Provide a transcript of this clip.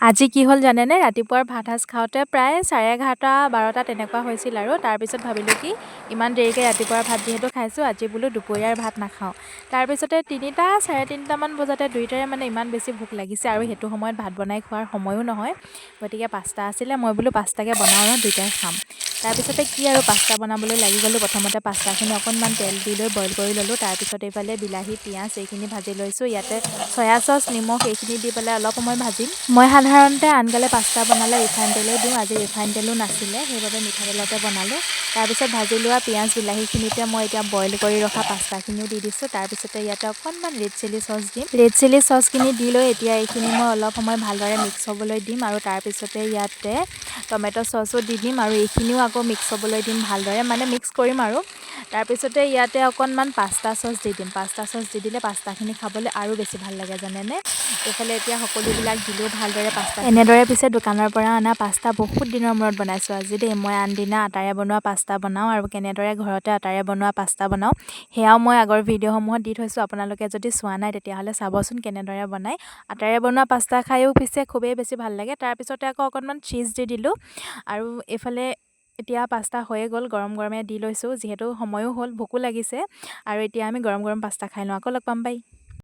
আজি কি হ'ল জানেনে? ৰাতিপুৱাৰ ভাত সাজ খাওঁতে প্ৰায় 11:30-12টা তেনেকুৱা হৈছিল আৰু তাৰপিছত ভাবিলোঁ কি ইমান দেৰিকৈ ৰাতিপুৱাৰ ভাত যিহেতু খাইছোঁ, আজি বোলো দুপৰীয়াৰ ভাত নাখাওঁ। তাৰপিছতে 3টা 3:30মান বজাতে দুয়োটাৰে মানে ইমান বেছি ভোক লাগিছে আৰু সেইটো সময়ত ভাত বনাই খোৱাৰ সময়ো নহয়। গতিকে পাস্তা আছিলে, মই বোলো পাস্তাকে বনাওঁ আৰু দুয়োটাই খাম। তাৰপিছতে কি আৰু পাস্তা বনাবলৈ লাগি গ'লোঁ। প্ৰথমতে পাস্তাখিনি অকণমান তেল দি লৈ বইল কৰি ল'লোঁ। তাৰপিছত এইফালে বিলাহী, পিঁয়াজ এইখিনি ভাজি লৈছোঁ। ইয়াতে চয়া চচ, নিমখ এইখিনি দি পেলাই অলপ সময় ভাজিম। মই সাধাৰণতে আনকালে পাস্তা বনালে ৰিফাইন তেলেই দিওঁ। আজি ৰিফাইন তেলো নাছিলে, সেইবাবে মিঠাতেলতে বনালোঁ। তাৰপিছত ভাজি লোৱা পিঁয়াজ বিলাহীখিনিতে মই এতিয়া বইল কৰি ৰখা পাস্তাখিনিও দি দিছোঁ। তাৰপিছতে ইয়াতে অকণমান ৰেড চিলি চচ দিম। ৰেড চিলি চচখিনি দি লৈ এতিয়া এইখিনি মই অলপ সময় ভালদৰে মিক্স হ'বলৈ দিম আৰু তাৰপিছতে ইয়াতে টমেট' চচো দি দিম আৰু এইখিনিও আকৌ মিক্স হ'বলৈ দিম ভালদৰে, মানে মিক্স কৰিম আৰু তাৰপিছতে ইয়াতে অকণমান পাস্তা চচ দি দিম। পাস্তা চচ দি দিলে পাস্তাখিনি খাবলৈ আৰু বেছি ভাল লাগে জানেনে। এইফালে এতিয়া সকলোবিলাক দিলেও ভালদৰে পাস্তা। এনেদৰে পিছে দোকানৰ পৰা অনা পাস্তা বহুত দিনৰ মূৰত বনাইছোঁ আজি দেই। মই আনদিনা আটাৰে বনোৱা পাস্তা বনাওঁ আৰু কেনেদৰে ঘৰতে আটাৰে বনোৱা পাস্তা বনাওঁ সেয়াও মই আগৰ ভিডিঅ'সমূহত দি থৈছোঁ। আপোনালোকে যদি চোৱা নাই তেতিয়াহ'লে চাবচোন কেনেদৰে বনায়। আটাৰে বনোৱা পাস্তা খায়ো পিছে খুবেই বেছি ভাল লাগে। তাৰপিছতে আকৌ অকণমান চীজ দি দিলোঁ আৰু এইফালে এতিয়া পাস্তা হৈয়ে গ'ল, গৰম গৰমে দি লৈছোঁ যিহেতু সময়ো হ'ল, ভোকো লাগিছে আৰু এতিয়া আমি গৰম গৰম পাস্তা খাই লওঁ। আকৌ লগ পাম, বাই।